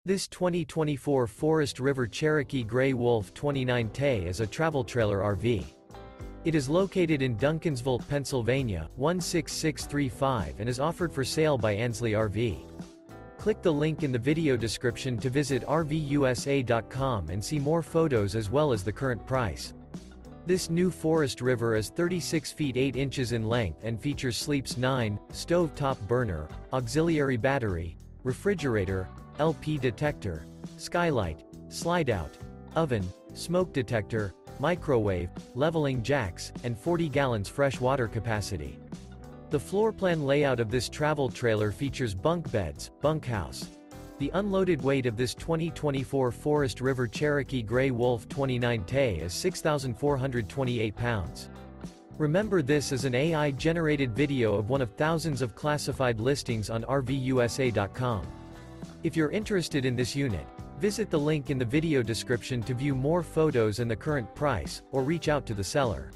This 2024 Forest River Cherokee Grey Wolf 29T is a travel trailer RV. It is located in Duncansville, Pennsylvania, 16635 and is offered for sale by Ansley RV. Click the link in the video description to visit RVUSA.com and see more photos as well as the current price. This new Forest River is 36 feet 8 inches in length and features sleeps 9, stove-top burner, auxiliary battery, refrigerator, LP detector, skylight, slide-out, oven, smoke detector, microwave, leveling jacks, and 40 gallons fresh water capacity. The floor plan layout of this travel trailer features bunk beds, bunkhouse. The unloaded weight of this 2024 Forest River Cherokee Grey Wolf 29T is 6,428 pounds. Remember, this is an AI-generated video of one of thousands of classified listings on RVUSA.com. If you're interested in this unit, visit the link in the video description to view more photos and the current price, or reach out to the seller.